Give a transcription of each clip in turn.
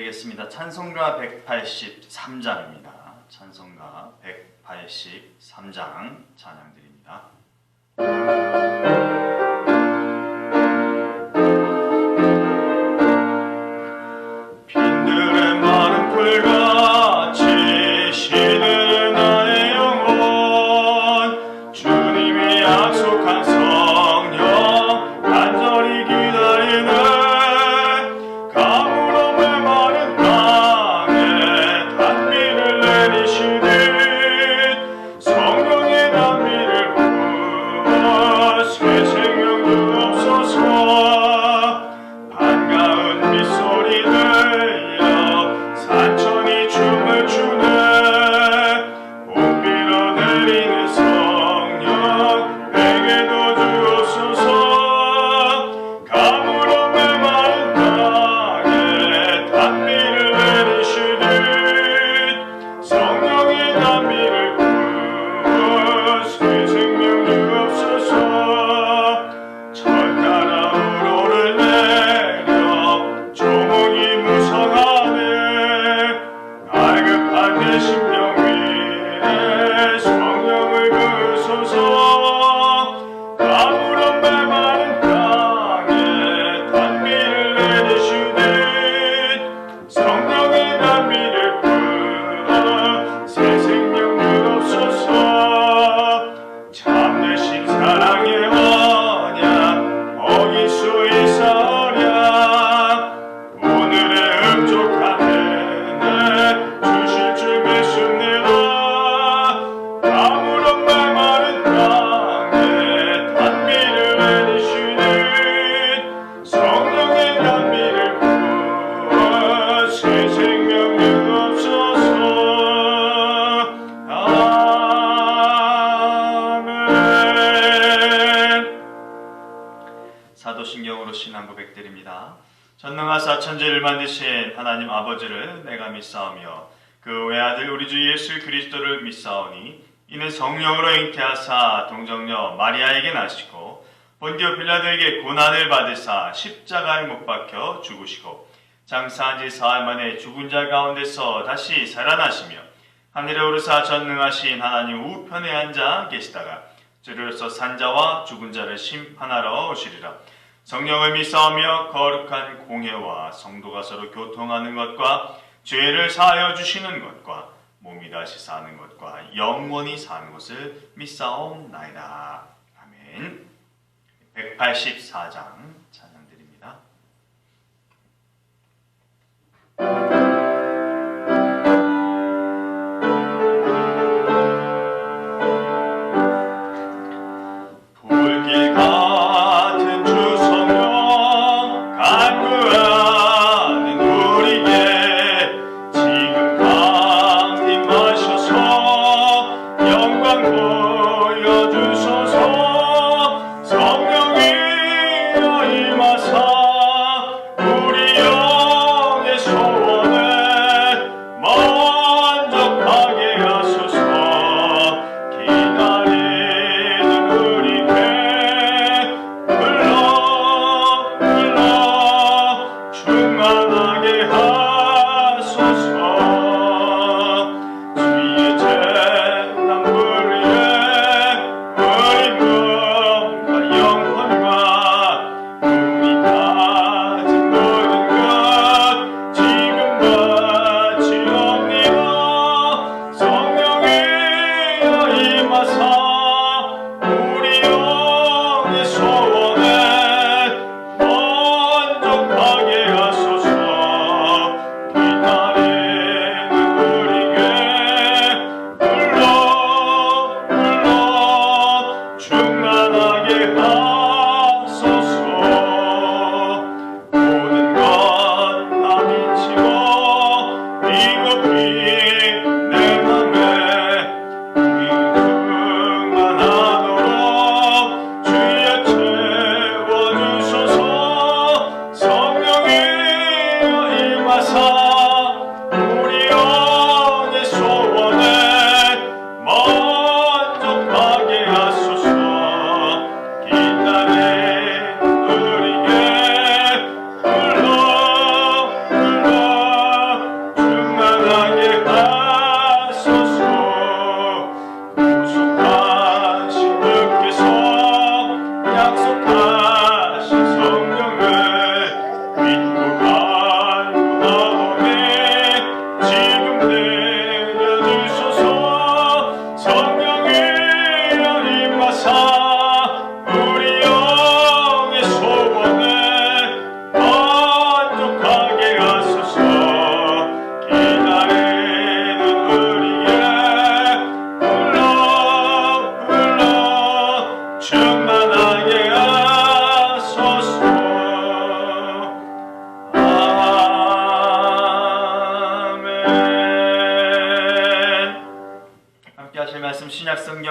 드리겠습니다. 찬송가 183장입니다. 찬송가 183장 찬양 드립니다. 빈들의 마른 풀같이 시드는 나의 영혼, 주님이 약속한 성령 간절히 기다리네. 가물어 메마른 땅에 단비를 내리시듯 성령의 단비를 부어 새 생명 주옵소서. 반가운 빗소리 들려 산천이 춤을 추네. 봄 밀어내리는 성령 내게도 주옵소서. 가물어 메마른 땅에 단비를 내리시듯 성령의 단비를 부어 새 생명 주옵소서. 철 따라 우로를 내려 조목이 무성하네. 갈급한 내 심령 위에 성령을 부으소서. 가물어 메마른 땅에 단비를 내리시듯 성령의 단비를 부어 새 생명 주옵소서. 참되신 사랑의 언약 어길 수 있사오랴. 오늘의 흡족한 은혜 주실 줄 믿습니다. 가물어 메마른 땅에 단비를 내리시듯 성령의 단비를 부어 새 생명 주옵소서. 아멘. 사도신경으로 신앙 고백드립니다. 전능하사 천지를 만드신 하나님 아버지를 내가 믿사오며 그 외아들 우리 주 예수 그리스도를 믿사오니 이는 성령으로 잉태하사 동정녀 마리아에게 나시고 본디오 빌라도에게 고난을 받으사 십자가에 못 박혀 죽으시고 장사한 지 사흘 만에 죽은 자 가운데서 다시 살아나시며 하늘에 오르사 전능하신 하나님 우편에 앉아 계시다가 주로서 산자와 죽은 자를 심판하러 오시리라. 성령을 믿사오며 거룩한 공회와 성도가 서로 교통하는 것과 죄를 사하여 주시는 것과 몸이 다시 사는 것과 영원히 사는 것을 믿사옵나이다. 아멘. 184장 찬양 드립니다. 불길 같은 주 성령 간구하는 우리에게 지금 강림하셔서 영광 보여주소서. 성령이여 임하사 우리 영의 소원을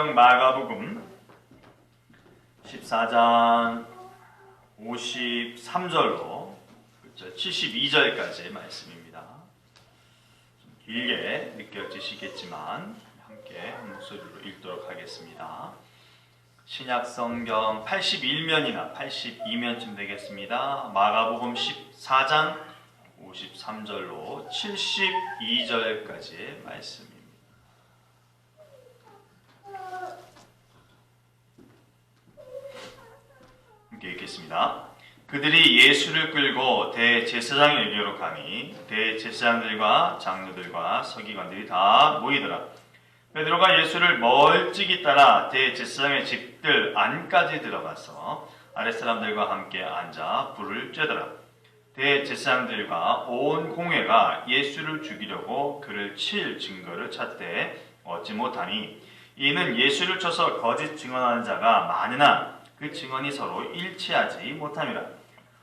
성경 마가복음 14장 53절로 72절까지의 말씀입니다. 좀 길게 느껴지시겠지만 함께 한 목소리로 읽도록 하겠습니다. 신약 성경 81면이나 82면쯤 되겠습니다. 마가복음 14장 53절로 72절까지의 말씀입니다. 함께 읽겠습니다. 그들이 예수를 끌고 대제사장에게로 가니 대제사장들과 장로들과 서기관들이 다 모이더라. 베드로가 예수를 멀찍이 따라 대제사장의 집들 안까지 들어가서 아랫사람들과 함께 앉아 불을 쬐더라. 대제사장들과 온 공회가 예수를 죽이려고 그를 칠 증거를 찾되 얻지 못하니 이는 예수를 쳐서 거짓 증언하는 자가 많으나 그 증언이 서로 일치하지 못함이라.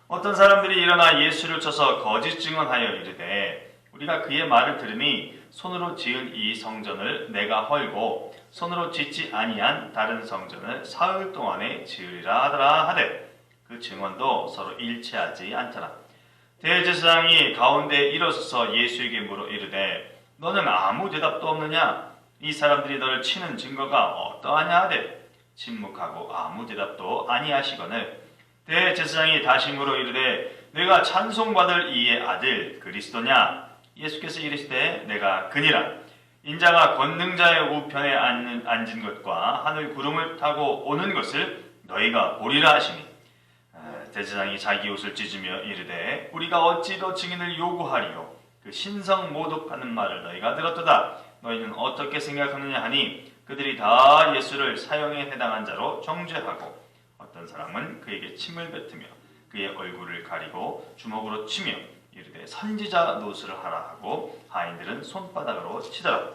어떤 사람들이 일어나 예수를 쳐서 거짓 증언하여 이르되 우리가 그의 말을 들으니 손으로 지은 이 성전을 내가 헐고 손으로 짓지 아니한 다른 성전을 사흘 동안에 지으리라 하더라 하되 그 증언도 서로 일치하지 않더라. 대제사장이 가운데 일어서서 예수에게 물어 이르되 너는 아무 대답도 없느냐? 이 사람들이 너를 치는 증거가 어떠하냐 하되 침묵하고 아무 대답도 아니하시거늘 대제사장이 다시 물어 이르되 내가 찬송받을 이의 아들 그리스도냐? 예수께서 이르시되 내가 그니라. 인자가 권능자의 우편에 앉은 것과 하늘 구름을 타고 오는 것을 너희가 보리라 하시니 대제사장이 자기 옷을 찢으며 이르되 우리가 어찌 더 증인을 요구하리요? 그 신성 모독하는 말을 너희가 들었도다. 너희는 어떻게 생각하느냐 하니 그들이 다 예수를 사형에 해당한 자로 정죄하고 어떤 사람은 그에게 침을 뱉으며 그의 얼굴을 가리고 주먹으로 치며 이르되 선지자 노수를 하라 하고 하인들은 손바닥으로 치더라.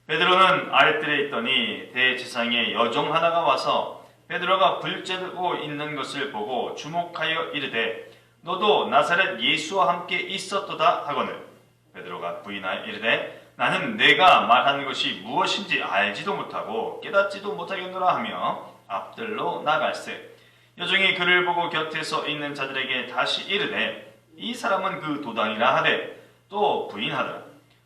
베드로는 아랫뜰에 있더니 대제사장의 여종 하나가 와서 베드로가 불 쬐고 있는 것을 보고 주목하여 이르되 너도 나사렛 예수와 함께 있었도다 하거늘 베드로가 부인하여 이르되 나는 내가 말하는 것이 무엇인지 알지도 못하고 깨닫지도 못하겠노라 하며 앞들로 나갈새 여종이 그를 보고 곁에 서 있는 자들에게 다시 이르되 이 사람은 그 도당이라 하되 또 부인하더라.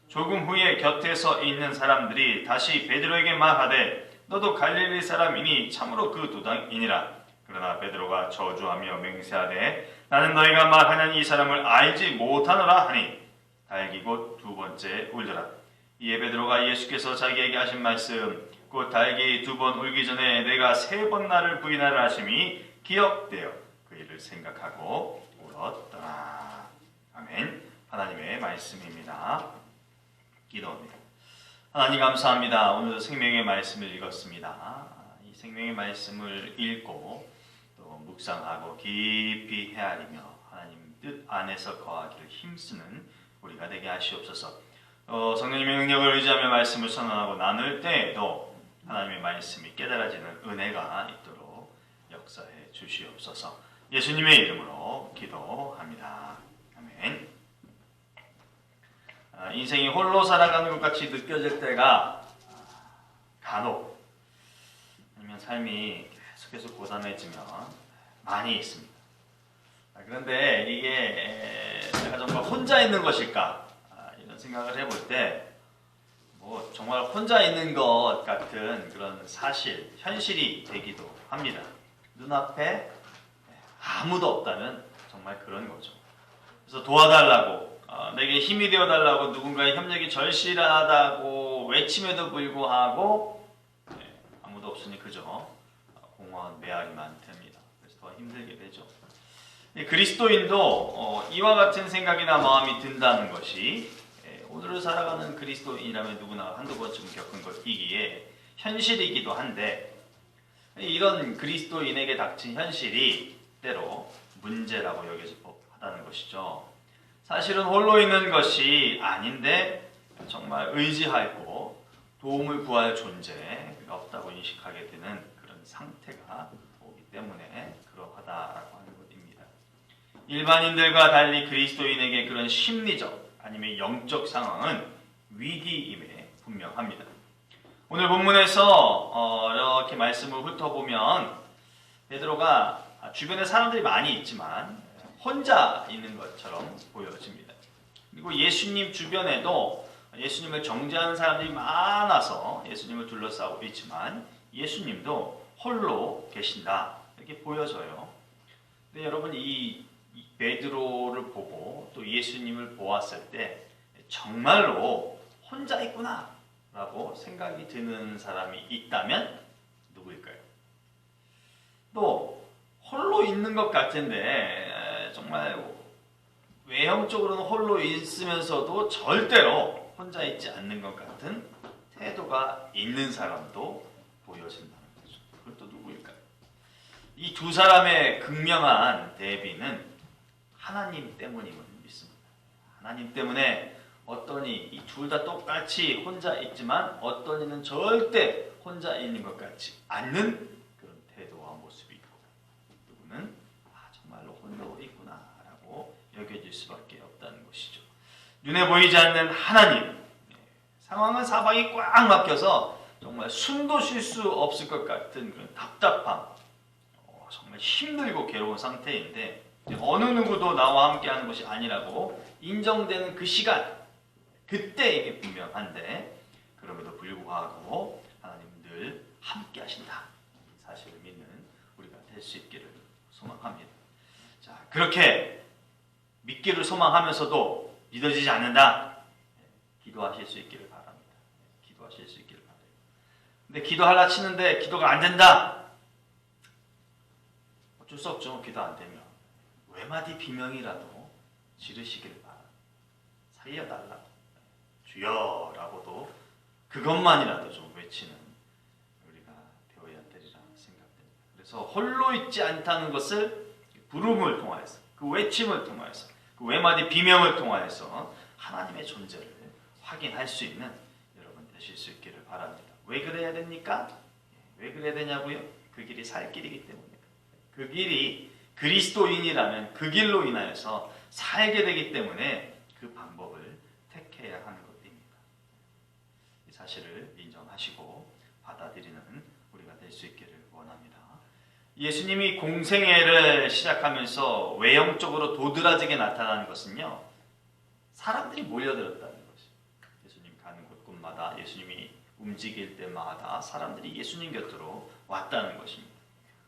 조금 후에 곁에 서 있는 사람들이 다시 베드로에게 말하되 너도 갈릴리 사람이니 참으로 그 도당이니라. 그러나 베드로가 저주하며 맹세하되 나는 너희가 말하는 이 사람을 알지 못하노라 하니 달기 곧 두 번째 울더라. 이에 베드로가 예수께서 자기에게 하신 말씀 곧 달기 두 번 울기 전에 내가 세 번 나를 부인하라 하심이 기억되어 그 일을 생각하고 울었더라. 아멘. 하나님의 말씀입니다. 기도합니다. 하나님 감사합니다. 오늘도 생명의 말씀을 읽었습니다. 이 생명의 말씀을 읽고 또 묵상하고 깊이 헤아리며 하나님 뜻 안에서 거하기를 힘쓰는 우리가 되게 하시옵소서. 성령님의 능력을 의지하며 말씀을 선언하고 나눌 때에도 하나님의 말씀이 깨달아지는 은혜가 있도록 역사해 주시옵소서. 예수님의 이름으로 기도합니다. 아멘. 인생이 홀로 살아가는 것 같이 느껴질 때가 간혹 아니면 삶이 계속해서 고단해지면 많이 있습니다. 그런데 이게 내가 정말 혼자 있는 것일까? 이런 생각을 해볼 때 뭐 정말 혼자 있는 것 같은 그런 사실, 현실이 되기도 합니다. 눈앞에 아무도 없다면 정말 그런 거죠. 그래서 도와달라고, 내게 힘이 되어달라고 누군가의 협력이 절실하다고 외침에도 불구하고 아무도 없으니 그저 공허한 메아리만 됩니다. 그래서 더 힘들게 되죠. 그리스도인도 이와 같은 생각이나 마음이 든다는 것이 오늘을 살아가는 그리스도인이라면 누구나 한두 번쯤 겪은 것이기에 현실이기도 한데 이런 그리스도인에게 닥친 현실이 때로 문제라고 여겨질 법하다는 것이죠. 사실은 홀로 있는 것이 아닌데 정말 의지하고 도움을 구할 존재가 없다고 인식하게 되는 그런 상태가 오기 때문에 그러하다라고 하는 것입니다. 일반인들과 달리 그리스도인에게 그런 심리적 아니면 영적 상황은 위기임에 분명합니다. 오늘 본문에서 이렇게 말씀을 훑어보면 베드로가 주변에 사람들이 많이 있지만 혼자 있는 것처럼 보여집니다. 그리고 예수님 주변에도 예수님을 정죄하는 사람들이 많아서 예수님을 둘러싸고 있지만 예수님도 홀로 계신다 이렇게 보여져요. 근데 여러분 이 베드로를 보고 또 예수님을 보았을 때 정말로 혼자 있구나 라고 생각이 드는 사람이 있다면 누구일까요? 또 홀로 있는 것 같은데 정말 외형적으로는 홀로 있으면서도 절대로 혼자 있지 않는 것 같은 태도가 있는 사람도 보여진다는 거죠. 그건 또 누구일까요? 이 두 사람의 극명한 대비는 하나님 때문임을 믿습니다. 하나님 때문에 어떤 이 둘 다 똑같이 혼자 있지만 어떤 이는 절대 혼자 있는 것 같지 않는 그런 태도와 모습이 있고 누구는 정말로 홀로 있구나라고 여겨질 수밖에 없다는 것이죠. 눈에 보이지 않는 하나님, 상황은 사방이 꽉 막혀서 정말 숨도 쉴 수 없을 것 같은 그런 답답함, 정말 힘들고 괴로운 상태인데 어느 누구도 나와 함께하는 것이 아니라고 인정되는 그 시간, 그때 이게 분명한데 그럼에도 불구하고 하나님은 늘 함께 하신다. 이 사실을 믿는 우리가 될 수 있기를 소망합니다. 자, 그렇게 믿기를 소망하면서도 믿어지지 않는다. 기도하실 수 있기를 바랍니다. 기도하실 수 있기를 바랍니다. 근데 기도하려 치는데 기도가 안 된다. 어쩔 수 없죠. 기도 안 되면. 외마디 비명이라도 지르시기를 바랍니다. 살려달라고. 주여라고도 그것만이라도 좀 외치는 우리가 되어야 되리라 생각됩니다. 그래서 홀로 있지 않다는 것을 부름을 통하여서 그 외침을 통하여서 그 외마디 비명을 통하여서 하나님의 존재를 확인할 수 있는 여러분 되실 수 있기를 바랍니다. 왜 그래야 됩니까? 왜 그래야 되냐고요? 그 길이 살 길이기 때문입니다. 그 길이 그리스도인이라면 그 길로 인하여서 살게 되기 때문에 그 방법을 택해야 하는 것입니다. 이 사실을 인정하시고 받아들이는 우리가 될 수 있기를 원합니다. 예수님이 공생애를 시작하면서 외형적으로 도드라지게 나타나는 것은요, 사람들이 몰려들었다는 것이죠. 예수님 가는 곳곳마다 예수님이 움직일 때마다 사람들이 예수님 곁으로 왔다는 것입니다.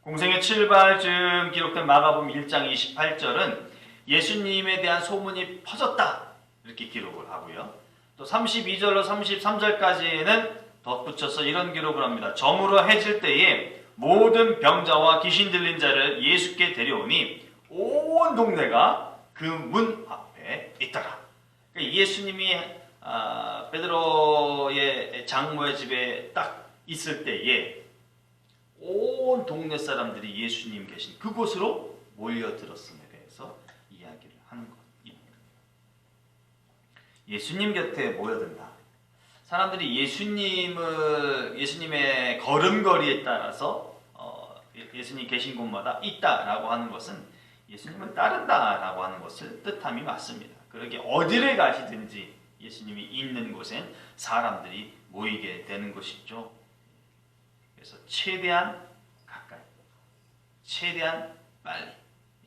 공생애 7발쯤 기록된 마가복음 1장 28절은 예수님에 대한 소문이 퍼졌다 이렇게 기록을 하고요. 또 32절로 33절까지는 덧붙여서 이런 기록을 합니다. 저물어 해질 때에 모든 병자와 귀신 들린 자를 예수께 데려오니 온 동네가 그 문 앞에 있더라. 그러니까 예수님이 베드로의 장모의 집에 딱 있을 때에 온 동네 사람들이 예수님 계신 그곳으로 몰려들었음에 대해서 이야기를 하는 것입니다. 예수님 곁에 모여든다. 사람들이 예수님의 걸음걸이에 따라서 예수님 계신 곳마다 있다라고 하는 것은 예수님을 따른다라고 하는 것을 뜻함이 맞습니다. 그러게 어디를 가시든지 예수님이 있는 곳엔 사람들이 모이게 되는 것이죠. 그래서 최대한 가까이, 최대한 빨리.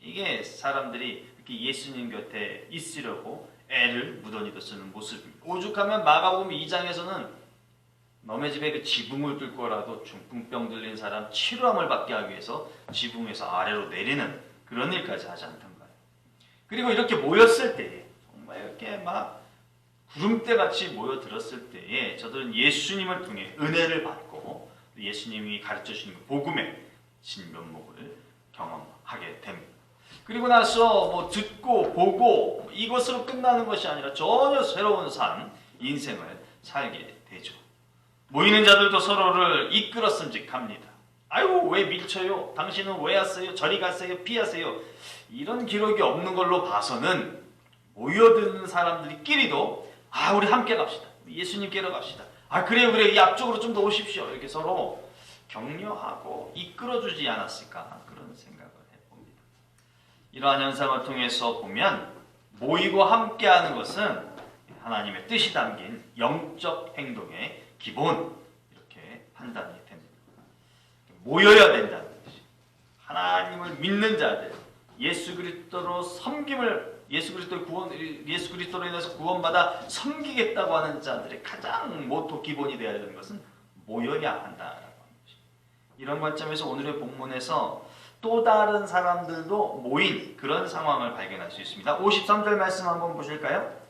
이게 사람들이 이렇게 예수님 곁에 있으려고 애를 무던히도 쓰는 모습입니다. 오죽하면 마가복음 2장에서는 너네 집에 그 지붕을 뚫고라도 중풍병 들린 사람 치료함을 받게 하기 위해서 지붕에서 아래로 내리는 그런 일까지 하지 않던가요. 그리고 이렇게 모였을 때에 정말 이렇게 막 구름대같이 모여들었을 때에 저들은 예수님을 통해 은혜를 받고 예수님이 가르쳐주시는 복음의 진면목을 경험하게 됩니다. 그리고 나서 뭐 듣고 보고 이것으로 끝나는 것이 아니라 전혀 새로운 삶, 인생을 살게 되죠. 모이는 자들도 서로를 이끌었음직합니다. 아이고 왜 밀쳐요? 당신은 왜 왔어요? 저리 가세요? 피하세요? 이런 기록이 없는 걸로 봐서는 모여드는 사람들끼리도 우리 함께 갑시다. 예수님께로 갑시다. 그래요 이 앞쪽으로 좀 더 오십시오. 이렇게 서로 격려하고 이끌어주지 않았을까 그런 생각을 해봅니다. 이러한 현상을 통해서 보면 모이고 함께하는 것은 하나님의 뜻이 담긴 영적 행동의 기본 이렇게 판단이 됩니다. 모여야 된다는 것이. 하나님을 믿는 자들, 예수 그리스도로 섬김을 예수 그리스도로 인해서 구원받아 섬기겠다고 하는 자들의 가장 모토 기본이 되어야 되는 것은 모여야 한다라고 하는 것입니다. 이런 관점에서 오늘의 본문에서 또 다른 사람들도 모인 그런 상황을 발견할 수 있습니다. 53절 말씀 한번 보실까요?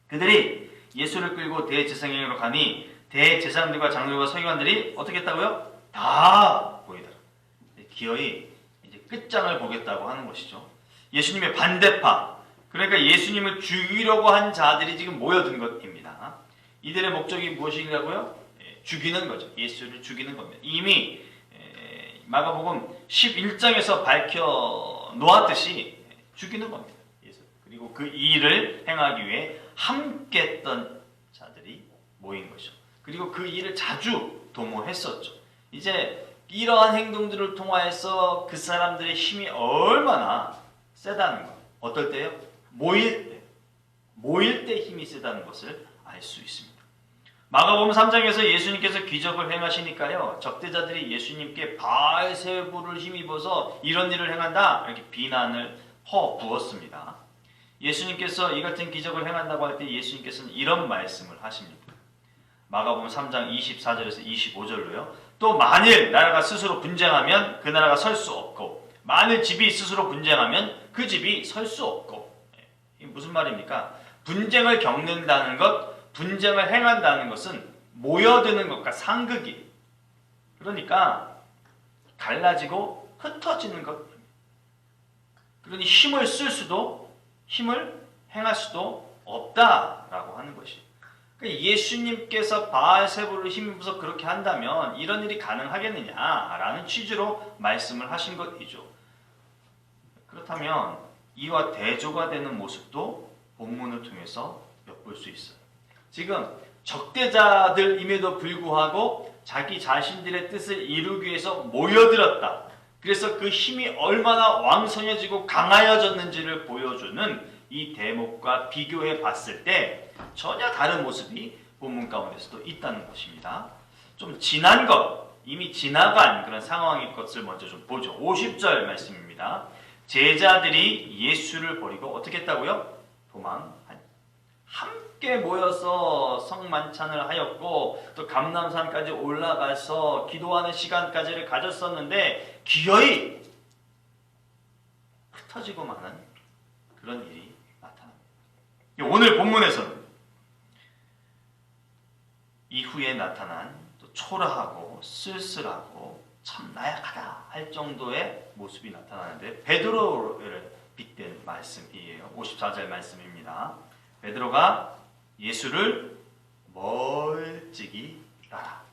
그들이 예수를 끌고 대제사장에게로 가니 대제사장들과 장로들과 서기관들이 어떻게 했다고요? 다 모이더라. 기어이 이제 끝장을 보겠다고 하는 것이죠. 예수님의 반대파, 그러니까 예수님을 죽이려고 한 자들이 지금 모여든 것입니다. 이들의 목적이 무엇이냐고요? 죽이는 거죠. 예수를 죽이는 겁니다. 이미 마가복음 11장에서 밝혀 놓았듯이 죽이는 겁니다. 예수. 그리고 그 일을 행하기 위해 함께 했던 자들이 모인 것이죠. 그리고 그 일을 자주 도모했었죠. 이제 이러한 행동들을 통하여서 그 사람들의 힘이 얼마나 세다는 것. 어떨 때요? 모일 때 힘이 세다는 것을 알 수 있습니다. 마가복음 3장에서 예수님께서 기적을 행하시니까요, 적대자들이 예수님께 바알세불을 힘입어서 이런 일을 행한다 이렇게 비난을 퍼부었습니다. 예수님께서 이 같은 기적을 행한다고 할 때 예수님께서는 이런 말씀을 하십니다. 마가복음 3장 24절에서 25절로요. 또 만일 나라가 스스로 분쟁하면 그 나라가 설 수 없고, 만일 집이 스스로 분쟁하면 그 집이 설 수 없고. 이게 무슨 말입니까? 분쟁을 겪는다는 것, 분쟁을 행한다는 것은 모여드는 것과 상극이에요. 그러니까 갈라지고 흩어지는 것. 그러니 힘을 쓸 수도, 힘을 행할 수도 없다라고 하는 것이에요. 그러니까 예수님께서 바알세불을 힘입어서 그렇게 한다면 이런 일이 가능하겠느냐라는 취지로 말씀을 하신 것이죠. 그렇다면 이와 대조가 되는 모습도 본문을 통해서 엿볼 수 있어요. 지금 적대자들임에도 불구하고 자기 자신들의 뜻을 이루기 위해서 모여들었다. 그래서 그 힘이 얼마나 왕성해지고 강하여졌는지를 보여주는 이 대목과 비교해 봤을 때 전혀 다른 모습이 본문 가운데서도 있다는 것입니다. 좀 지난 것, 이미 지나간 그런 상황의 것을 먼저 좀 보죠. 50절 말씀입니다. 제자들이 예수를 버리고 어떻게 했다고요? 도망하니. 함께 모여서 성만찬을 하였고 또 감람산까지 올라가서 기도하는 시간까지를 가졌었는데 기어이 흩어지고 마는 그런 일이 나타납니다. 오늘 본문에서는 이후에 나타난 또 초라하고 쓸쓸하고 참 나약하다 할 정도의 모습이 나타나는데 베드로를 빗댄 말씀이에요. 54절 말씀입니다. 베드로가 예수를 멀찍이 따라.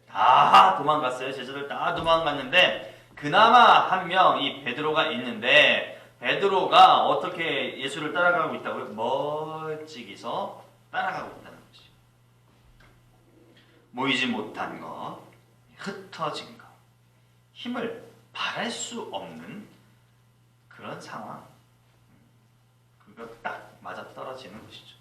다 도망갔어요. 제자들 다 도망갔는데 그나마 한 명 이 베드로가 있는데 베드로가 어떻게 예수를 따라가고 있다고요? 멀찍이서 따라가고 있다는 것이죠. 모이지 못한 것, 흩어진 것, 힘을 발할 수 없는 그런 상황. 그거 딱 맞아떨어지는 것이죠.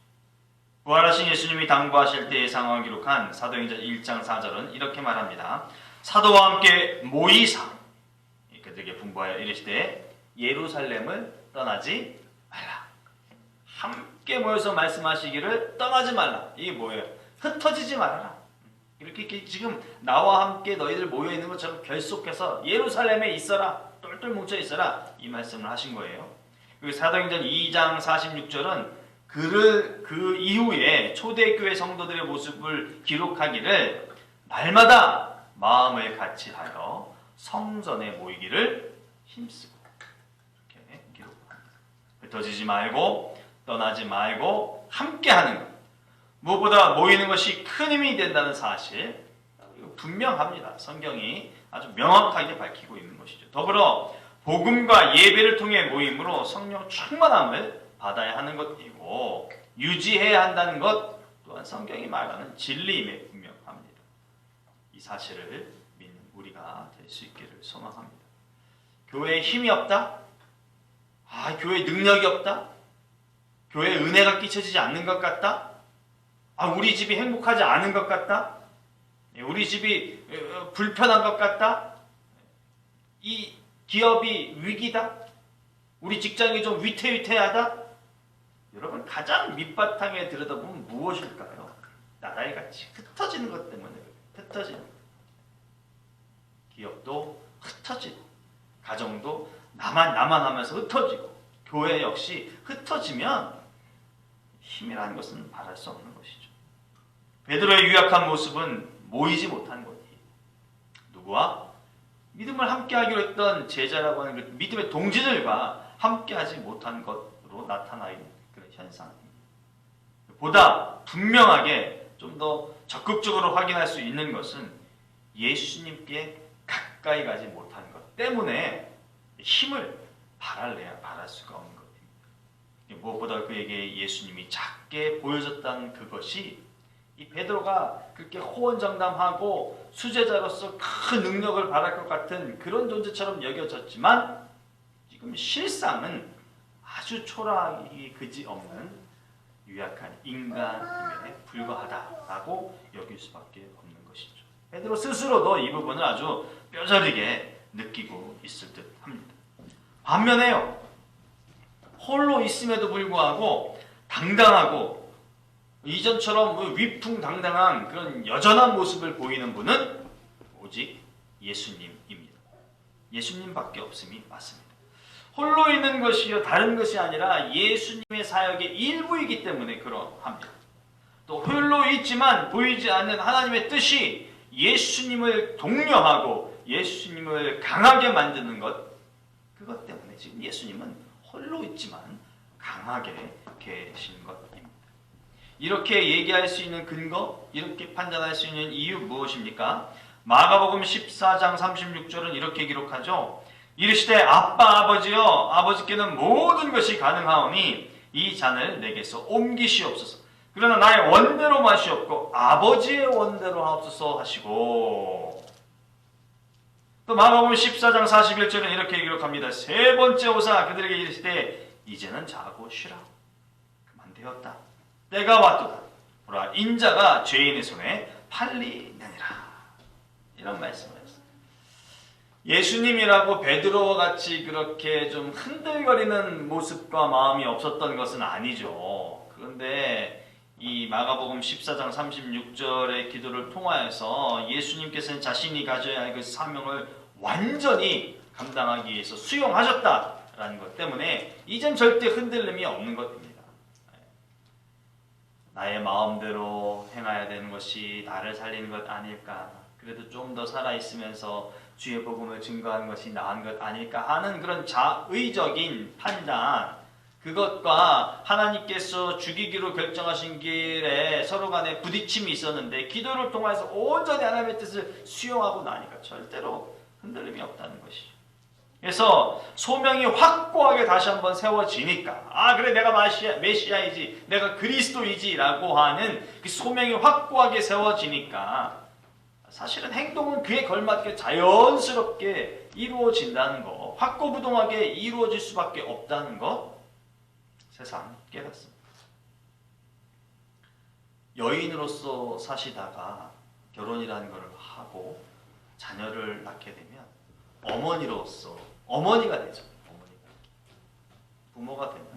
부활하신 예수님이 당부하실 때의 상황을 기록한 사도행전 1장 4절은 이렇게 말합니다. 사도와 함께 모이사 그들에게 분부하여 이르시되 예루살렘을 떠나지 말라. 함께 모여서 말씀하시기를 떠나지 말라. 이게 뭐예요? 흩어지지 말아라. 이렇게 지금 나와 함께 너희들 모여있는 것처럼 결속해서 예루살렘에 있어라. 똘똘 뭉쳐 있어라. 이 말씀을 하신 거예요. 그리고 사도행전 2장 46절은 그 이후에 초대교회 성도들의 모습을 기록하기를 날마다 마음을 같이하여 성전에 모이기를 힘쓰고 이렇게 기록합니다. 흩어지지 말고 떠나지 말고 함께하는 것. 무엇보다 모이는 것이 큰 힘이 된다는 사실 분명합니다. 성경이 아주 명확하게 밝히고 있는 것이죠. 더불어 복음과 예배를 통해 모임으로 성령 충만함을 받아야 하는 것이고 유지해야 한다는 것 또한 성경이 말하는 진리임에 분명합니다. 이 사실을 믿는 우리가 될 수 있기를 소망합니다. 교회에 힘이 없다? 교회에 능력이 없다? 교회에 은혜가 끼쳐지지 않는 것 같다? 우리 집이 행복하지 않은 것 같다? 우리 집이 불편한 것 같다? 이 기업이 위기다? 우리 직장이 좀 위태위태하다? 여러분 가장 밑바탕에 들여다보면 무엇일까요? 나달이같이 흩어지는 것 때문에 흩어지는 거예요. 기업도 흩어지고 가정도 나만 하면서 흩어지고 교회 역시 흩어지면 힘이라는 것은 말할 수 없는 것이죠. 베드로의 유약한 모습은 모이지 못한 것이에요. 누구와? 믿음을 함께하기로 했던 제자라고 하는 그 믿음의 동지들과 함께하지 못한 것으로 나타나는 그런 현상입니다. 보다 분명하게 좀 더 적극적으로 확인할 수 있는 것은 예수님께 가까이 가지 못한 것 때문에 힘을 바랄 수가 없는 것입니다. 무엇보다 그에게 예수님이 작게 보여졌다는 그것이 이 베드로가 그렇게 호언장담하고 수제자로서 큰 능력을 발할 것 같은 그런 존재처럼 여겨졌지만 지금 실상은 아주 초라하기 그지없는 유약한 인간임에 불과하다라고 여길 수밖에 없는 것이죠. 베드로 스스로도 이 부분을 아주 뼈저리게 느끼고 있을 듯합니다. 반면에요, 홀로 있음에도 불구하고 당당하고 이전처럼 위풍당당한 그런 여전한 모습을 보이는 분은 오직 예수님입니다. 예수님밖에 없음이 맞습니다. 홀로 있는 것이요 다른 것이 아니라 예수님의 사역의 일부이기 때문에 그러합니다. 또 홀로 있지만 보이지 않는 하나님의 뜻이 예수님을 독려하고 예수님을 강하게 만드는 것, 그것 때문에 지금 예수님은 홀로 있지만 강하게 계신 것입니다. 이렇게 얘기할 수 있는 근거, 이렇게 판단할 수 있는 이유 무엇입니까? 마가복음 14장 36절은 이렇게 기록하죠. 이르시되 아빠 아버지여 아버지께는 모든 것이 가능하오니 이 잔을 내게서 옮기시옵소서. 그러나 나의 원대로 마시옵고 아버지의 원대로 하옵소서 하시고, 또 마가복음 14장 41절은 이렇게 기록합니다. 세 번째 오사 그들에게 이르시되 이제는 자고 쉬라. 그만되었다. 때가 왔도다. 보라 인자가 죄인의 손에 팔리느니라. 이런 말씀을 했습니다. 예수님이라고 베드로와 같이 그렇게 좀 흔들거리는 모습과 마음이 없었던 것은 아니죠. 그런데 이 마가복음 14장 36절의 기도를 통하여서 예수님께서는 자신이 가져야 할 그 사명을 완전히 감당하기 위해서 수용하셨다라는 것 때문에 이젠 절대 흔들림이 없는 것입니다. 나의 마음대로 행해야 되는 것이 나를 살리는 것 아닐까? 그래도 좀 더 살아있으면서 주의 복음을 증거하는 것이 나은 것 아닐까 하는 그런 자의적인 판단, 그것과 하나님께서 죽이기로 결정하신 길에 서로 간에 부딪힘이 있었는데 기도를 통해서 온전히 하나님의 뜻을 수용하고 나니까 절대로 흔들림이 없다는 것이죠. 그래서 소명이 확고하게 다시 한번 세워지니까 그래 내가 메시아이지, 내가 그리스도이지 라고 하는 그 소명이 확고하게 세워지니까 사실은 행동은 그에 걸맞게 자연스럽게 이루어진다는 것, 확고부동하게 이루어질 수밖에 없다는 것, 세상 깨닫습니다. 여인으로서 사시다가 결혼이라는 것을 하고 자녀를 낳게 되면 어머니가 되죠. 부모가 되면.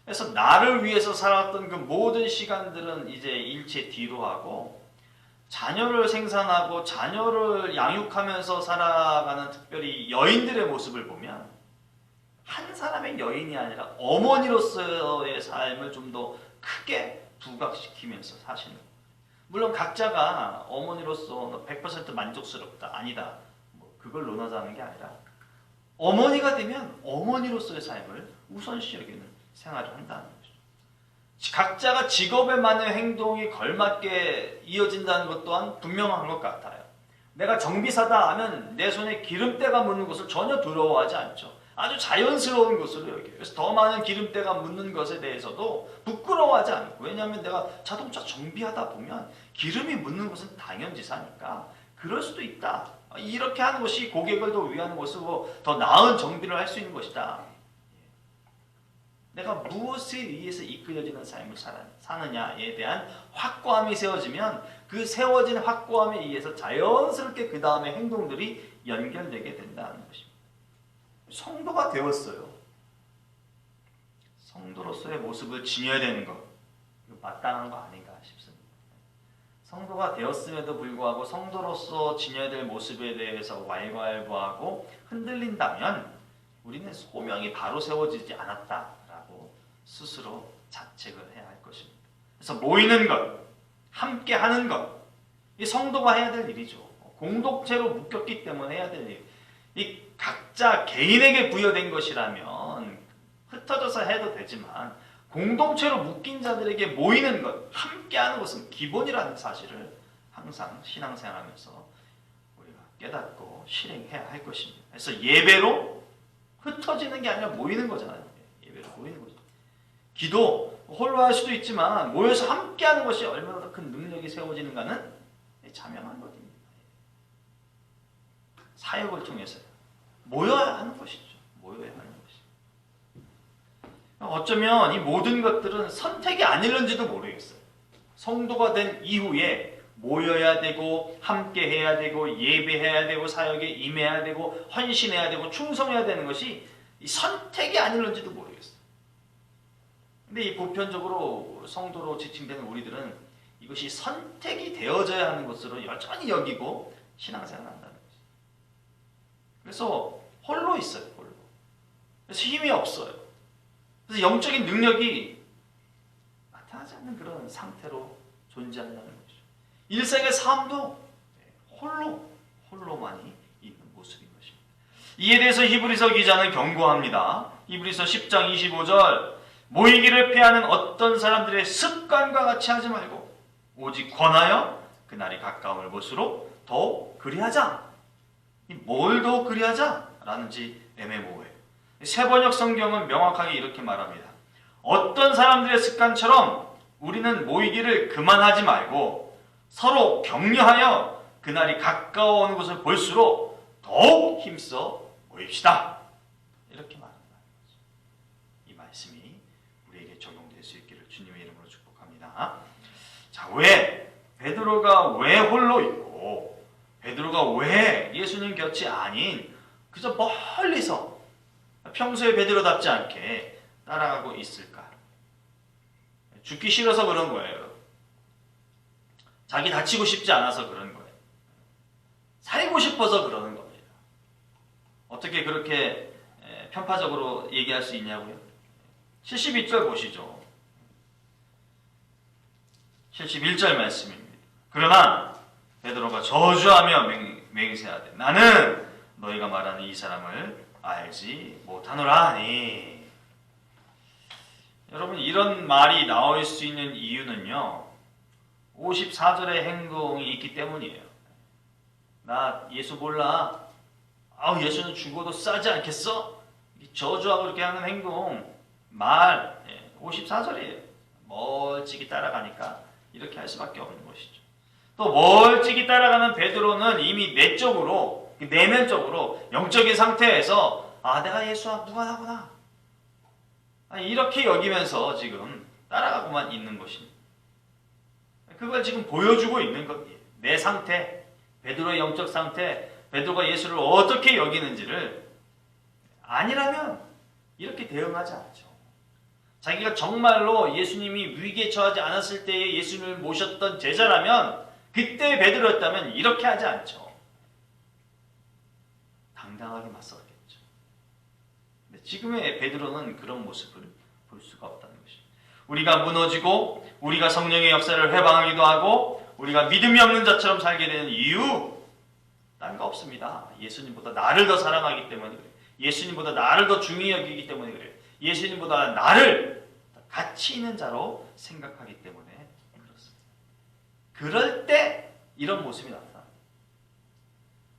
그래서 나를 위해서 살았던 그 모든 시간들은 이제 일체 뒤로 하고 자녀를 생산하고 자녀를 양육하면서 살아가는 특별히 여인들의 모습을 보면 한 사람의 여인이 아니라 어머니로서의 삶을 좀 더 크게 부각시키면서 사시는 거예요. 물론 각자가 어머니로서 100% 만족스럽다, 아니다, 그걸 논하자는 게 아니라 어머니가 되면 어머니로서의 삶을 우선시 여기는 생활을 한다는 거죠. 각자가 직업에 맞는 행동이 걸맞게 이어진다는 것 또한 분명한 것 같아요. 내가 정비사다 하면 내 손에 기름때가 묻는 것을 전혀 두려워하지 않죠. 아주 자연스러운 것으로 여겨요. 그래서 더 많은 기름때가 묻는 것에 대해서도 부끄러워하지 않고, 왜냐하면 내가 자동차 정비하다 보면 기름이 묻는 것은 당연지사니까 그럴 수도 있다. 이렇게 하는 것이 고객을 더 위하는 것이고 더 나은 정비를 할 수 있는 것이다. 내가 무엇에 의해서 이끌어지는 삶을 사느냐에 대한 확고함이 세워지면 그 세워진 확고함에 의해서 자연스럽게 그 다음에 행동들이 연결되게 된다는 것입니다. 성도가 되었어요. 성도로서의 모습을 지녀야 되는 것, 이거 마땅한 거 아닌가 싶습니다. 성도가 되었음에도 불구하고 성도로서 지녀야 될 모습에 대해서 왈가왈부하고 흔들린다면 우리는 소명이 바로 세워지지 않았다라고 스스로 자책을 해야 할 것입니다. 그래서 모이는 것, 함께 하는 것, 이 성도가 해야 될 일이죠. 공동체로 묶였기 때문에 해야 될 일. 이 각자 개인에게 부여된 것이라면 흩어져서 해도 되지만 공동체로 묶인 자들에게 모이는 것, 함께하는 것은 기본이라는 사실을 항상 신앙생활하면서 우리가 깨닫고 실행해야 할 것입니다. 그래서 예배로 흩어지는 게 아니라 모이는 거잖아요. 예배로 모이는 거죠. 기도 홀로 할 수도 있지만 모여서 함께하는 것이 얼마나 더 큰 능력이 세워지는가는 자명한 것입니다. 사역을 통해서 모여야 하는 것이죠. 모여야 하는 것이죠. 어쩌면 이 모든 것들은 선택이 아닐는지도 모르겠어요. 성도가 된 이후에 모여야 되고 함께 해야 되고 예배해야 되고 사역에 임해야 되고 헌신해야 되고 충성해야 되는 것이 이 선택이 아닐는지도 모르겠어요. 근데 이 보편적으로 성도로 지칭되는 우리들은 이것이 선택이 되어져야 하는 것으로 여전히 여기고 신앙생활을 한다는 거죠. 그래서 홀로 있어요. 홀로. 그래서 힘이 없어요. 그래서 영적인 능력이 나타나지 않는 그런 상태로 존재한다는 거죠. 일생의 삶도 홀로만이 있는 모습인 것입니다. 이에 대해서 히브리서 기자는 경고합니다. 히브리서 10장 25절 모이기를 피하는 어떤 사람들의 습관과 같이 하지 말고 오직 권하여 그날이 가까움을 볼수록 더욱 그리하자. 뭘 더욱 그리하자? 라는지 애매모호해요. 세번역 성경은 명확하게 이렇게 말합니다. 어떤 사람들의 습관처럼 우리는 모이기를 그만하지 말고 서로 격려하여 그날이 가까워오는 것을 볼수록 더욱 힘써 모입시다. 이렇게 말합니다. 이 말씀이 우리에게 적용될 수 있기를 주님의 이름으로 축복합니다. 자, 왜 베드로가 왜 홀로 있고 베드로가 왜 예수님 곁이 아닌 그저 멀리서 평소에 베드로답지 않게 따라가고 있을까? 죽기 싫어서 그런 거예요. 자기 다치고 싶지 않아서 그런 거예요. 살고 싶어서 그러는 겁니다. 어떻게 그렇게 편파적으로 얘기할 수 있냐고요? 71절 보시죠. 71절 말씀입니다. 그러나 베드로가 저주하며 맹세하되 나는 너희가 말하는 이 사람을 알지 못하노라 하니. 여러분 이런 말이 나올 수 있는 이유는요. 54절의 행동이 있기 때문이에요. 나 예수 몰라. 예수는 죽어도 싸지 않겠어? 저주하고 이렇게 하는 행동 말 54절이에요. 멀찍이 따라가니까 이렇게 할 수밖에 없는 것이죠. 또 멀찍이 따라가는 베드로는 이미 내면적으로 영적인 상태에서 내가 예수와 무관하구나 이렇게 여기면서 지금 따라가고만 있는 것입니다. 그걸 지금 보여주고 있는 겁니다. 내 상태, 베드로의 영적 상태, 베드로가 예수를 어떻게 여기는지를 아니라면 이렇게 대응하지 않죠. 자기가 정말로 예수님이 위기에 처하지 않았을 때에 예수님을 모셨던 제자라면 그때 베드로였다면 이렇게 하지 않죠. 당당하게 맞서겠죠. 근데 지금의 베드로는 그런 모습을 볼 수가 없다는 것입니다. 우리가 무너지고 우리가 성령의 역사를 회방하기도 하고 우리가 믿음이 없는 자처럼 살게 되는 이유 딴 거 없습니다. 예수님보다 나를 더 사랑하기 때문에 그래요. 예수님보다 나를 더 중히 여기기 때문에 그래요. 예수님보다 나를 가치 있는 자로 생각하기 때문에 그렇습니다. 그럴 때 이런 모습이 나타납니다.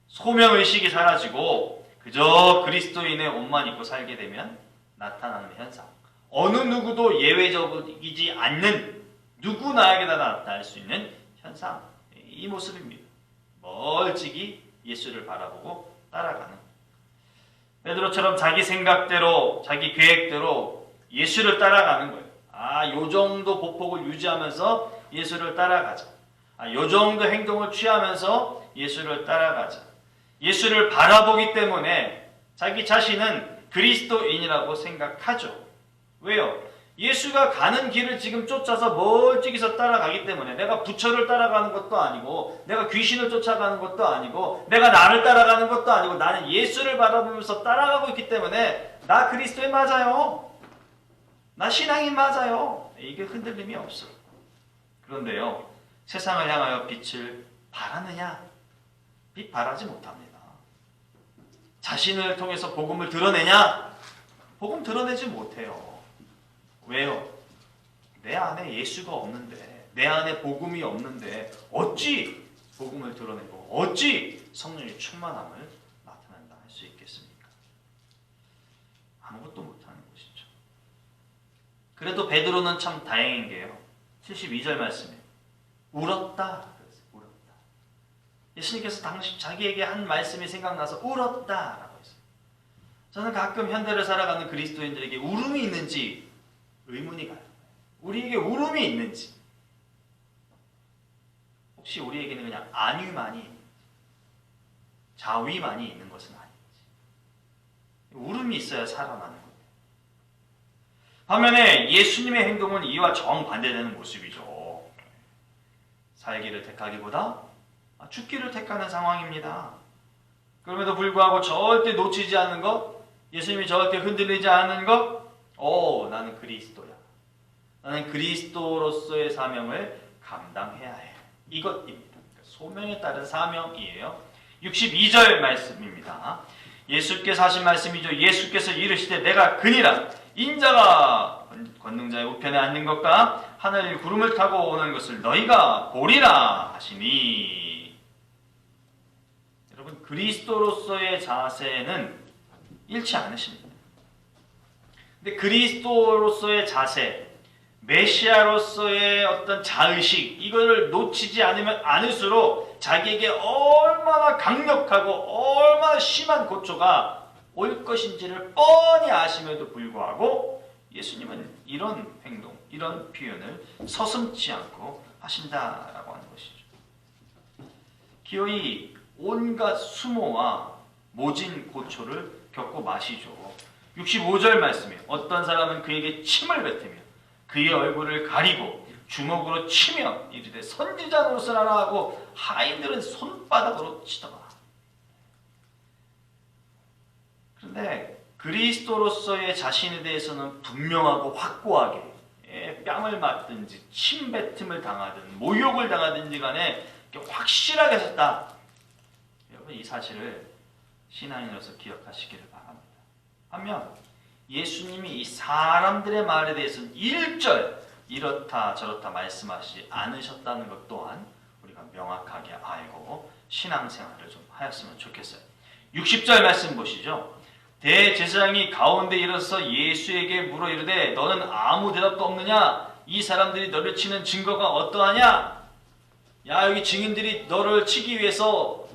소명의식이 사라지고 그저 그리스도인의 옷만 입고 살게 되면 나타나는 현상. 어느 누구도 예외적이지 않는 누구나에게나 나타날 수 있는 현상. 이 모습입니다. 멀찍이 예수를 바라보고 따라가는. 베드로처럼 자기 생각대로 자기 계획대로 예수를 따라가는 거예요. 요 정도 보폭을 유지하면서 예수를 따라가자. 요 정도 행동을 취하면서 예수를 따라가자. 예수를 바라보기 때문에 자기 자신은 그리스도인이라고 생각하죠. 왜요? 예수가 가는 길을 지금 쫓아서 멀찍이서 따라가기 때문에 내가 부처를 따라가는 것도 아니고 내가 귀신을 쫓아가는 것도 아니고 내가 나를 따라가는 것도 아니고 나는 예수를 바라보면서 따라가고 있기 때문에 나 그리스도인 맞아요. 나 신앙인 맞아요. 이게 흔들림이 없어. 그런데요. 세상을 향하여 빛을 발하느냐? 빛 발하지 못합니다. 자신을 통해서 복음을 드러내냐? 복음 드러내지 못해요. 왜요? 내 안에 예수가 없는데, 내 안에 복음이 없는데 어찌 복음을 드러내고 어찌 성령의 충만함을 나타낸다 할 수 있겠습니까? 아무것도 못하는 것이죠. 그래도 베드로는 참 다행인 게요. 72절 말씀에 울었다. 그랬어요. 울었다. 예수님께서 당시 자기에게 한 말씀이 생각나서 울었다라고 했어요. 저는 가끔 현대를 살아가는 그리스도인들에게 울음이 있는지 의문이 가요. 우리에게 울음이 있는지, 혹시 우리에게는 그냥 안위만이 있는지, 자위만이 있는 것은 아닌지. 울음이 있어야 살아나는 거예요. 반면에 예수님의 행동은 이와 정반대되는 모습이죠. 살기를 택하기보다 죽기를 택하는 상황입니다. 그럼에도 불구하고 절대 놓치지 않는 것, 예수님이 절대 흔들리지 않는 것, 나는 그리스도야. 나는 그리스도로서의 사명을 감당해야 해. 이것입니다. 소명에 따른 사명이에요. 62절 말씀입니다. 예수께서 하신 말씀이죠. 예수께서 이르시되 내가 그니라. 인자가 권능자의 우편에 앉는 것과 하늘 구름을 타고 오는 것을 너희가 보리라 하시니. 여러분, 그리스도로서의 자세는 잃지 않으십니다. 근데 그리스도로서의 자세, 메시아로서의 어떤 자의식, 이거를 놓치지 않으면 않을수록 자기에게 얼마나 강력하고 얼마나 심한 고초가 올 것인지를 뻔히 아심에도 불구하고 예수님은 이런 행동, 이런 표현을 서슴지 않고 하신다라고 하는 것이죠. 기어이 온갖 수모와 모진 고초를 겪고 마시죠. 65절 말씀에 어떤 사람은 그에게 침을 뱉으며 그의 얼굴을 가리고 주먹으로 치며 이르되 선지자 노릇을 하라 하고 하인들은 손바닥으로 치더라. 그런데 그리스도로서의 자신에 대해서는 분명하고 확고하게 뺨을 맞든지 침뱉음을 당하든 모욕을 당하든지 간에 확실하게 했다. 여러분, 이 사실을 신앙인으로서 기억하시기를 바랍니다. 반면 예수님이 이 사람들의 말에 대해서는 일절 이렇다 저렇다 말씀하시지 않으셨다는 것 또한 우리가 명확하게 알고 신앙생활을 좀 하였으면 좋겠어요. 60절 말씀 보시죠. 대제사장이 가운데 일어서 예수에게 물어 이르되 너는 아무 대답도 없느냐? 이 사람들이 너를 치는 증거가 어떠하냐? 야, 여기 증인들이 너를 치기 위해서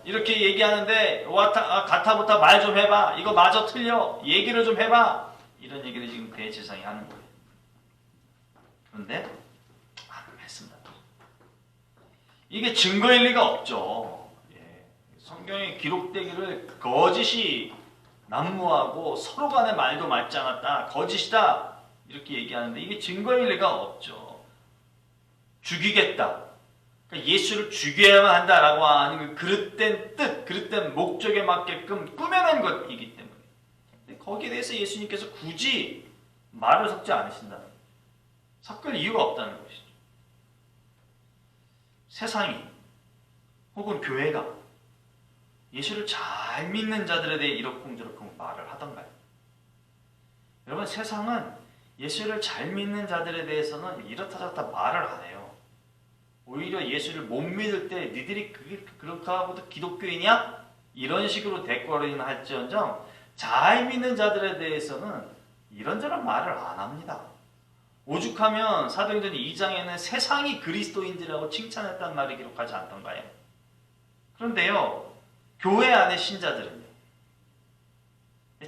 이렇게 얘기하는데 가타부타 말 좀 해봐. 이거 마저 틀려. 얘기를 좀 해봐. 이런 얘기를 지금 대제사장이 하는 거예요. 그런데 안 했습니다. 이게 증거일 리가 없죠. 성경에 기록되기를 거짓이 난무하고 서로 간의 말도 맞지 않았다. 거짓이다. 이렇게 얘기하는데 이게 증거일 리가 없죠. 죽이겠다. 그러니까 예수를 죽여야만 한다라고 하는 그릇된 뜻, 그릇된 목적에 맞게끔 꾸며낸 것이기 때문에. 근데 거기에 대해서 예수님께서 굳이 말을 섞지 않으신다는 거예요. 섞을 이유가 없다는 것이죠. 세상이 혹은 교회가 예수를 잘 믿는 자들에 대해 이러쿵저러쿵 말을 하던가요? 여러분, 세상은 예수를 잘 믿는 자들에 대해서는 이렇다 저렇다 말을 안 해요. 오히려 예수를 못 믿을 때 니들이 그렇게 하고도 기독교인이야? 이런 식으로 대꾸를 할지언정 잘 믿는 자들에 대해서는 이런저런 말을 안 합니다. 오죽하면 사도행전 2장에는 세상이 그리스도인들이라고 칭찬했다는 말을 기록하지 않던가요? 그런데요, 교회 안의 신자들은요,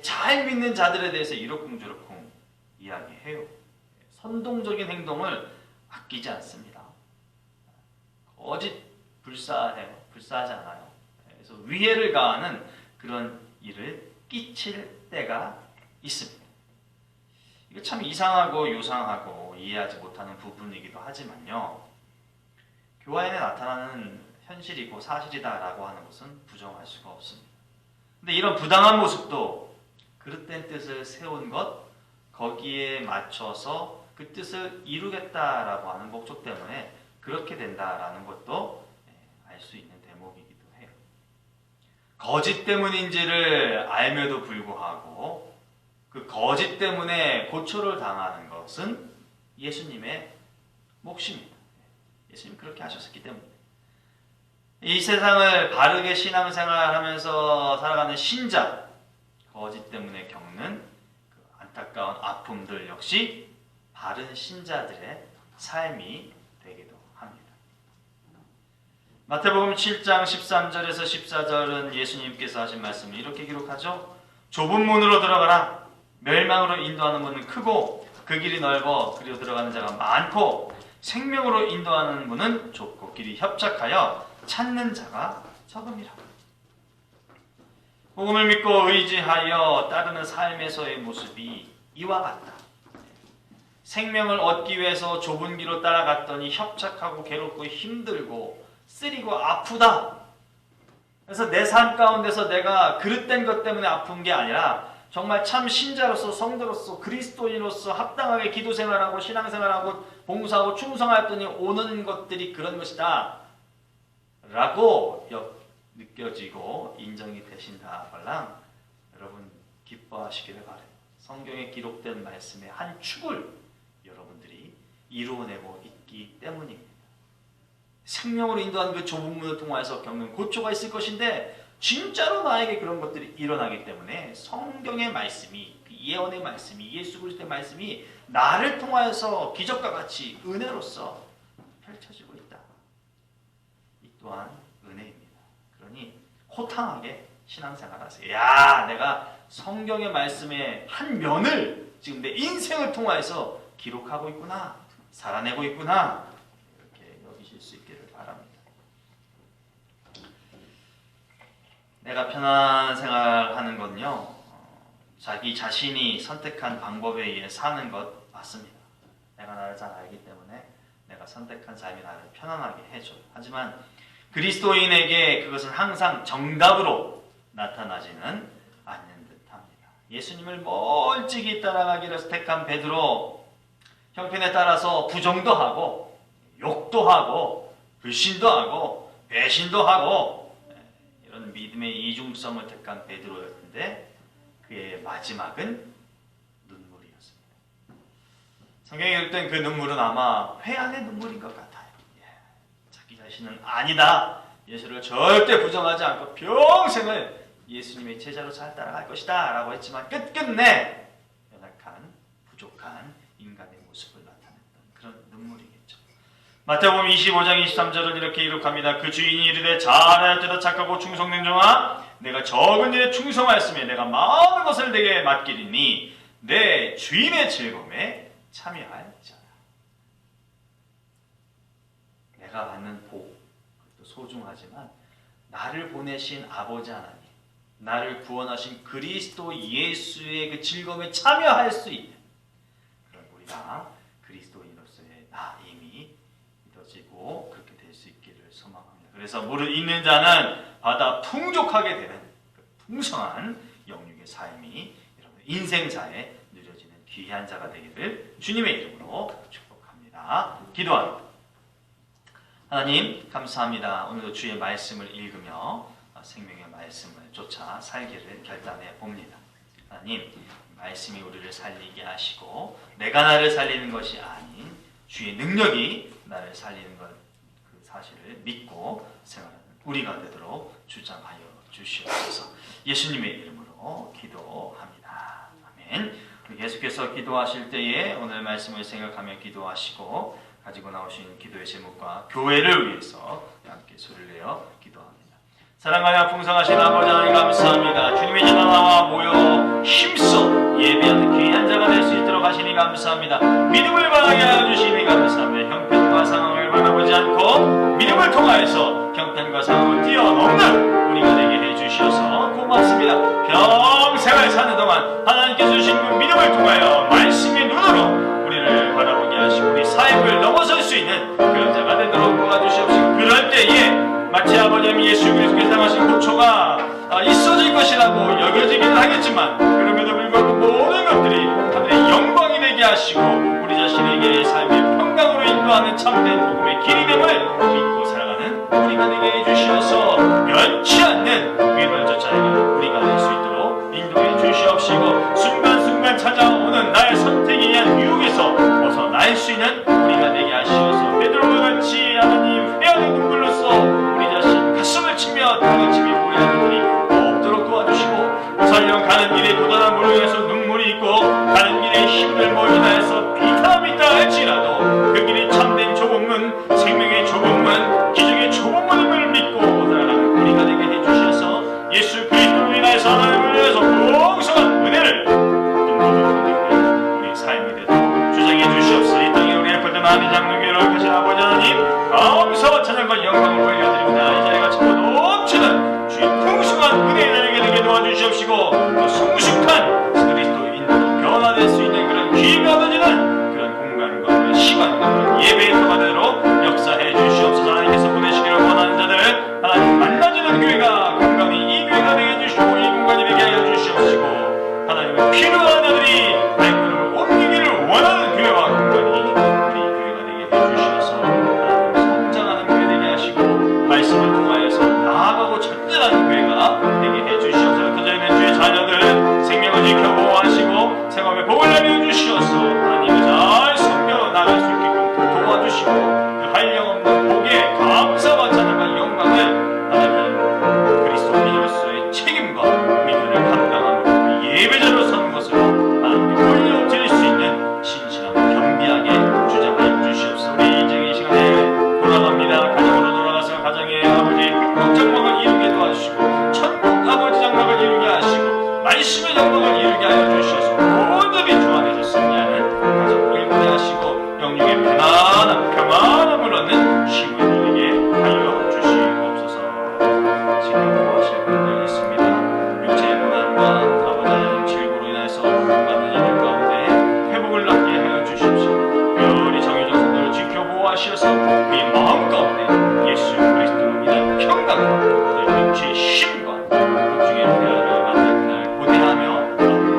잘 믿는 자들에 대해서 이러쿵저러쿵 이야기해요. 선동적인 행동을 아끼지 않습니다. 거짓 불사해요. 불사하지 않아요. 그래서 위해를 가하는 그런 일을 끼칠 때가 있습니다. 이거 참 이상하고 요상하고 이해하지 못하는 부분이기도 하지만요. 교화에는 나타나는 현실이고 사실이다라고 하는 것은 부정할 수가 없습니다. 근데 이런 부당한 모습도 그릇된 뜻을 세운 것, 거기에 맞춰서 그 뜻을 이루겠다라고 하는 목적 때문에 그렇게 된다라는 것도 알 수 있는 대목이기도 해요. 거짓 때문인지를 알며도 불구하고 그 거짓 때문에 고초를 당하는 것은 예수님의 몫입니다. 예수님 그렇게 하셨기 때문에. 이 세상을 바르게 신앙생활하면서 살아가는 신자, 거짓 때문에 겪는 그 안타까운 아픔들 역시 바른 신자들의 삶이 되기도 합니다. 마태복음 7장 13절에서 14절은 예수님께서 하신 말씀을 이렇게 기록하죠. 좁은 문으로 들어가라. 멸망으로 인도하는 문은 크고 그 길이 넓어 그리로 들어가는 자가 많고 생명으로 인도하는 문은 좁고 길이 협착하여 찾는 자가 적음이라. 복음을 믿고 의지하여 따르는 삶에서의 모습이 이와 같다. 생명을 얻기 위해서 좁은 길로 따라갔더니 협착하고 괴롭고 힘들고 쓰리고 아프다. 그래서 내 삶 가운데서 내가 그릇된 것 때문에 아픈 게 아니라 정말 참 신자로서 성도로서 그리스도인으로서 합당하게 기도생활하고 신앙생활하고 봉사하고 충성하였더니 오는 것들이 그런 것이다 라고 느껴지고 인정이 되신다말랑 여러분 기뻐하시기를 바라요. 성경에 기록된 말씀의 한 축을 여러분들이 이루어내고 있기 때문입니다. 생명으로 인도한 그 좁은 문을 통해서 겪는 고초가 있을 것인데 진짜로 나에게 그런 것들이 일어나기 때문에 성경의 말씀이, 예언의 말씀이, 예수 그리스도의 말씀이 나를 통하여서 기적과 같이 은혜로서 펼쳐지고 있다. 이 또한 은혜입니다. 그러니 호탕하게 신앙생활하세요. 야, 내가 성경의 말씀의 한 면을 지금 내 인생을 통하여서 기록하고 있구나, 살아내고 있구나, 이렇게 여기실 수 있기를 바랍니다. 내가 편한 생활하는 건요, 자기 자신이 선택한 방법에 의해 사는 것 맞습니다. 내가 나를 잘 알기 때문에 내가 선택한 삶이 나를 편안하게 해줘요. 하지만 그리스도인에게 그것은 항상 정답으로 나타나지는 않는 듯합니다. 예수님을 멀찍이 따라가기를 택한 베드로, 형편에 따라서 부정도 하고 욕도 하고 불신도 하고 배신도 하고 이런 믿음의 이중성을 택한 베드로였는데 그의 마지막은 눈물이었습니다. 성경에 읽을 그 눈물은 아마 회한의 눈물인 것 같아요. 자기 자신은 아니다. 예수를 절대 부정하지 않고 평생을 예수님의 제자로 잘 따라갈 것이다 라고 했지만 끝끝내 연약한 부족한 인간의 모습을 나타냈던 그런 눈물이겠죠. 마태복음 25장 23절은 이렇게 기록합니다. 그 주인이 이르되 잘하였도다 착하고 충성된 종아, 내가 적은 일에 충성하였으며 내가 많은 것을 내게 맡기리니 내 주인의 즐거움에 참여할 자라. 내가 받는 복, 그것도 소중하지만 나를 보내신 아버지 하나님, 나를 구원하신 그리스도 예수의 그 즐거움에 참여할 수 있는 그런 우리가 그리스도인으로서의 나임이 믿어지고 그렇게 될 수 있기를 소망합니다. 그래서 무릇 있는 자는 받아 풍족하게 되는 그 풍성한 영육의 삶이 여러분 인생사에 누려지는 귀한 자가 되기를 주님의 이름으로 축복합니다. 기도합니다. 하나님 감사합니다. 오늘도 주의 말씀을 읽으며 생명의 말씀을 쫓아 살기를 결단해 봅니다. 하나님 말씀이 우리를 살리게 하시고 내가 나를 살리는 것이 아닌 주의 능력이 나를 살리는 것, 그 사실을 믿고 생활하는 우리가 되도록 주장하여 주시옵소서. 예수님의 이름으로 기도합니다. 아멘. 우리 계속해서 기도하실 때에 오늘 말씀을 생각하며 기도하시고 가지고 나오신 기도의 제목과 교회를 위해서 함께 소리를 내어 기도합니다. 사랑하여 풍성하신 아버지 하나님 감사합니다. 주님의 전화와 모여 힘써 예배하는 귀한 자가 될 수 있도록 하시니 감사합니다. 믿음을 바라게 하여 주시니 감사합니다. 형편과 상황을 변함하지 않고 믿음을 통하여서 형편과 상황을 뛰어넘는 우리가 되게 해주셔서 고맙습니다. 평생을 사는 동안 하나님께서 주신 그 믿음을 통하여 말씀의 눈으로 우리를 바라보게 하시고 우리 삶을 넘어설 수 있는 그런 자가 되도록 도와주시옵시고, 그럴 때에 마치 아버님 예수 그리스도께서 당하신 고초가 있어질 것이라고 여겨지기는 하겠지만, 그럼에도 불구하고 모든 것들이 하늘의 영광이 되게 하시고 우리 자신에게 삶의 평강으로 인도하는 참된 복음의 길이 됨을 믿고 살아가는 우리가 되게 해주시어서 변치 않는 위로를 쫓아가는 우리가 될 수 있도록 인도해 주시옵시고, 순간순간 찾아오는 나의 선택에 의한 유혹에서 벗어날 수 있는 우리가 되게 하시어서 베드로와 같이 하나님 회개의 눈물로써 우리 자신 가슴을 치며 땅을 치며 고해하는 일이 없도록 도와주시고, 설령 가는 길에 도단한 물로 인해서 눈물이 있고 가는 길에 힘을 모인하여서 비탐이 있다 할지라도 그 길이 참된 좁은 생명의 좁은 기적의 좁은 문임을 믿고 살아가는 우리가 되게 해주셔서 예수 그리스도로 인하여서 하나님을 위해서 풍성한 은혜를 인도하는 우리 삶이 되도록 주장해 주시옵소서. 이 땅에 우리의 불던 하나님 장로교회를 하신 아버지 하나님, 감사와 찬양과 영광을 올려드립니다. 이 자리가 참고 넘치는 주의 풍성한 은혜의 자리게 되게 도와주시옵시고, 또 성숙한 그리스도인으로 변화될 수 있는 그런 기회가 얻어지는 그런 공간과 그런 시간과 그런 예배의 터가 되도록 역사해 주시옵소서. 하나님께서 보내시기를 원하는 자들 하나님 만나주는 교회가 공간이 이 교회가 되게 해주시고 이 공간이 되게 하여 주시옵시고, 하나님의 필요한 자들이 말씀을 옮기기를 원하는 교회와 공간이 우리 교회가 되게 해주셔서 하나님 성장하는 교회 되게 하시고 말씀을 통하여서 나아가고 전진하는 교회가 되게 해주시옵소서. 흩어져 있는 주의 자녀들 생명을 지켜보호하시고 생업에 복을 내려 주시옵소서. 하나님을 잘 섬겨 나갈 수 있게끔 도와주시고, 그 한량없는 복에 감사와 찬양과 영광을 하나님 그리스도인으로서의 책임과 믿음을 감당함으로 예배자로 서는 것으로 하나님께 올려드릴 수 있는 신실함 겸비하게 주장하여 주시옵소서. 우리 인생의 이 시간에 돌아갑니다. 가정으로 돌아가서 가정의 아버지 걱정망을 이루게 도와주시고 천국 아버지 장막을 이루게 하시고 말씀의 장막을 이루게 하여 주셔서 모든 주 안에서 승리하는 가정 일구게 하시고 영육의 평안함을 얻는 힘을 누리게 하여 주시옵소서. 지금 구하실 분들 있습니다. 육체의 고난과 아버지 하나님 질고로 인해서 받는 자들 가운데 회복을 낫게 하여 주십시오. 별이 정의적 성도를 지켜보호하셔서 그의 마음 가운데 예수 그리스도로 인한 평강과 그의 육체의 힘과 복중의 대화를 만날 그날 고대하며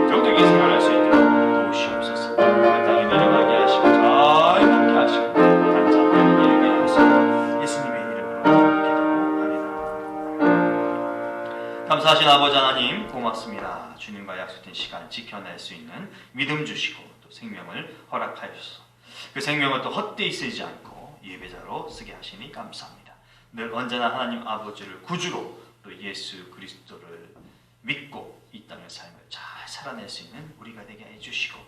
정적인 생활할 수 있도록 도우시옵소서. 그 땅에 내려가게 하시고 잘 먹게 하시고 단잠을 이루게 하소서. 예수님의 이름으로 기도합니다. 감사하신 아버지 하나님 고맙습니다. 주님과 약속된 시간을 지켜낼 수 있는 믿음 주시고 또 생명을 허락하여 주소서. 그 생명을 또 헛되이 쓰지 않고 예배자로 쓰게 하시니 감사합니다. 늘 언제나 하나님 아버지를 구주로 또 예수 그리스도를 믿고 이 땅의 삶을 잘 살아낼 수 있는 우리가 되게 해주시고,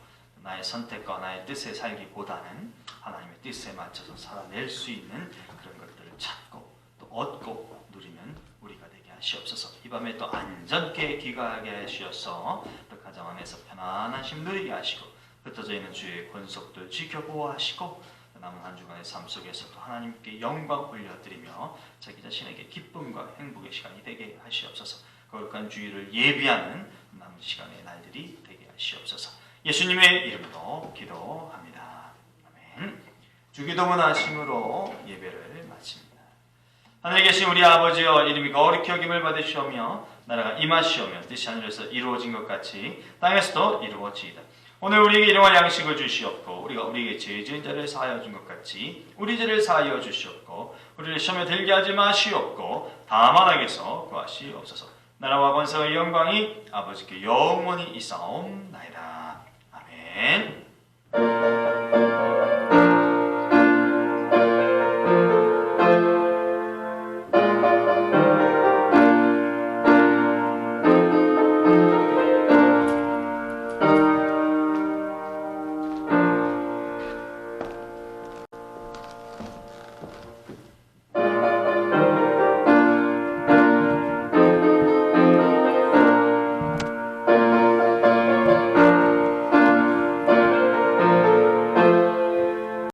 나의 선택과 나의 뜻에 살기보다는 하나님의 뜻에 맞춰서 살아낼 수 있는 그런 것들을 찾고 또 얻고 누리는 우리가 되게 하시옵소서. 이 밤에 또 안전케 귀가하게 하시어서 또 가정 안에서 편안한 쉼 누리게 하시고, 흩어져 있는 주의 권속들 지켜보호하시고, 남은 한 주간의 삶 속에서도 하나님께 영광 올려드리며 자기 자신에게 기쁨과 행복의 시간이 되게 하시옵소서. 거룩한 주일을 예비하는 남은 시간의 날들이 되게 하시옵소서. 예수님의 이름으로 기도합니다. 아멘. 주기도문 하심으로 예배를 마칩니다. 하늘에 계신 우리 아버지여, 이름이 거룩히 여김을 받으시오며 나라가 임하시오며 뜻이 하늘에서 이루어진 것 같이 땅에서도 이루어지이다. 오늘 우리에게 일용할 양식을 주시옵고 우리가 우리에게 죄 지은 자를 사하여 준 것 같이 우리 죄를 사하여 주시옵고 우리를 시험에 들게 하지 마시옵고 다만 악에서 구하시옵소서. 나라와 권세와 영광이 아버지께 영원히 있사옵나이다. 아멘.